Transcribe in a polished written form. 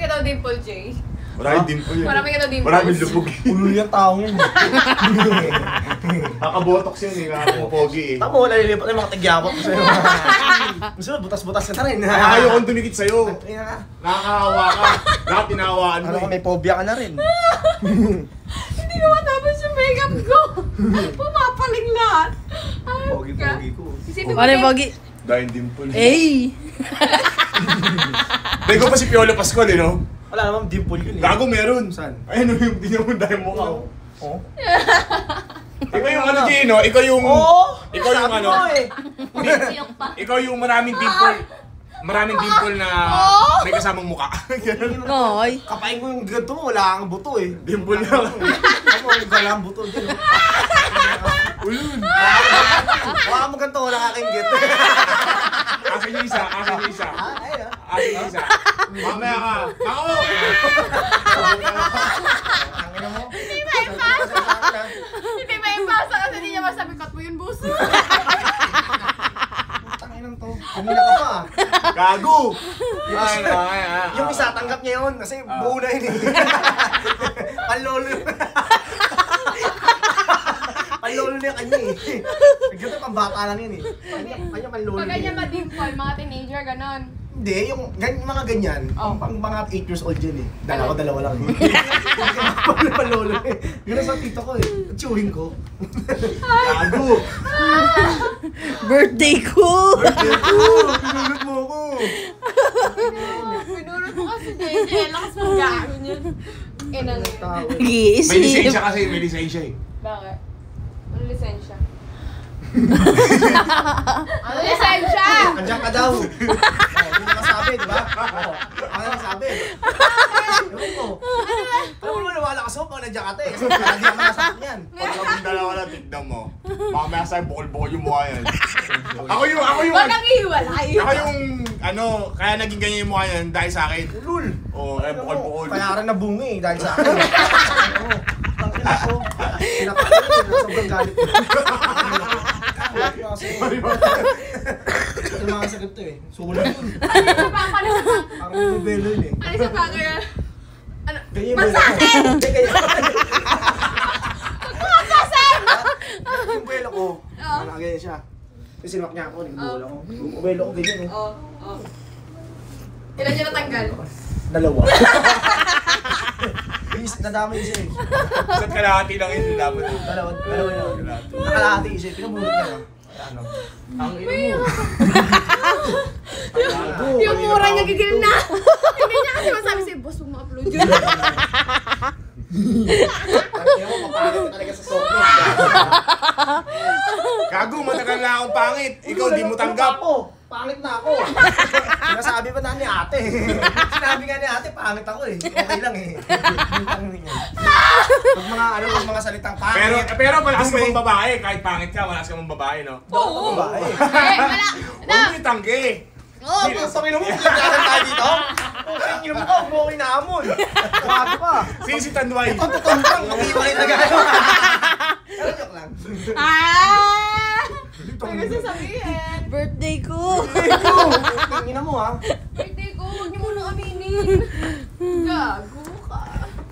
ka daw dimple, Jay. Maraming dimple yan. Marami ka daw dimples. Maraming lubog. Ulo yung taong yun. Kakabotox yan eh, kakapogi eh. Tama, wala lilipat yung mga tigyawat ko sa'yo. Gusto mo, butas-butas ka na rin. Ayaw kong tumikit sa'yo. Ay, na. Nakakahawa ka. Lahat tinawaan mo Ano ka, eh. may phobia ka na rin. Hindi ko matapos yung makeup ko. Pumapaling lahat. Ay, Pogi-pogi ko. Isipin mo, Ano Jay, pogi? Dahil dimple. Eh! Dahil ko pa si Piolo Pascual eh, no? Wala namang dimple yun eh. Gago meron. Saan? Ayun yung hindi mo dahil mukha. Oo. Ikaw yung ano, Jay, no? Ikaw yung... Oo! Ikaw yung Sabi ano? mo eh. siyok pa. Ikaw yung maraming dimple. Maraming dimple na may kasamang mukha. Ganun. Noy. Kapain ko yung ganito mo, wala kang buto eh. Dimple lang. Ako, wala kang buto. Ulun. Wala mo ganito, wala kang git. Akin yung isa, akin yung isa. Ay, Akin yung isa. Mamaya ka. Ako! Tangina mo. Hindi maipasa. Hindi maipasa kasi hindi niya masabikat mo yun, buso. Tanginang to. Kanina ka pa. Gago! Yung isa, tanggap niya yun kasi buo na yun eh. Panlolo yun. Panlolo na yung kanya eh. Ganito pambata lang yun eh. Kanya panlolo Pag ganyan ma-dimple, mga teenager, ganon. Hindi, yung mga ganyan, pang mga 8 years old yun eh. Dalawa lang eh. Panlolo eh. Ganun sa tito ko eh. Chewing ko. Gago! Birthday ko! Pinulot mo ako! Pinulot mo kasi, Jay. Lakas mo gano'n yun. Inang yun. May Nag-iisip. lisensya kasi, may lisensya eh. Bakit? Ano lisensya? Ano lisensya? Andiyan ka daw! Hindi mo nasabi, di ba? Ano nasabi? Ewan ko. Alam mo lumalakas ako pag nandiyan ka te. Kasi hindi naman nasakit yan. Pag kaming dalawa na, tignan mo. Mamaya sa'yo, bukol-bukol yung mukha yan. Ako yung, Huwag kang ihiwalay. ako yung, ano, kaya naging ganyan yung mukha yan dahil sa akin. Ulul! Oo, eh, bukol-bukol. Kaya rin nabunga eh, dahil sa akin. Oo. Tangina ko. Pinapakita ko, sobrang galit ko. Kasi, ito mga sakit to eh. Sulat yun. Ano yung papalit? Parang nubelo yun eh. Ano sa bagay? Ano? Ganyan yung buwelo ko. Hindi, ganyan. Yung buwelo ko, ganyan siya. Yung sinwak niya ako, nagbuwelo ko. Yung buwelo ko, ganyan eh. Oo. Ilan niya natanggal? Dalawa. Nadamay siya eh. Isa't kalahati lang yun, dapat. Dalawa na. Nakalahati siya, pinabulot niya. Ano? Ang ino mo. Yung mura niya gigil na. Hindi niya kasi masabi sa'yo, boss, huwag ma-upload yun. Kaya mo, mapangit ka talaga sa software. Gago, matagal na akong pangit. Ikaw, di mo tanggap. Pangit na ako. Sinasabi pa na ni ate. Sinabi nga ni ate, pangit ako eh. Okay lang eh. Pag mga salitang pangit. Pero malakas ka mong babae. Kahit pangit ka, malakas ka mong babae, no? Oo. Ba eh. Wala. Huwag mo yung tanggi. Oo, pangin mo. Pagkakan tayo dito. Pangin mo ko, buhay na amon. Bago pa. Sisi Tanduay. Ito, tutuntang. Mag-iwalay na gano'n. Pero joke lang. May gusto sabihin. Birthday ko! Tingin mo ha. Birthday ko, huwag niyo munang aminin.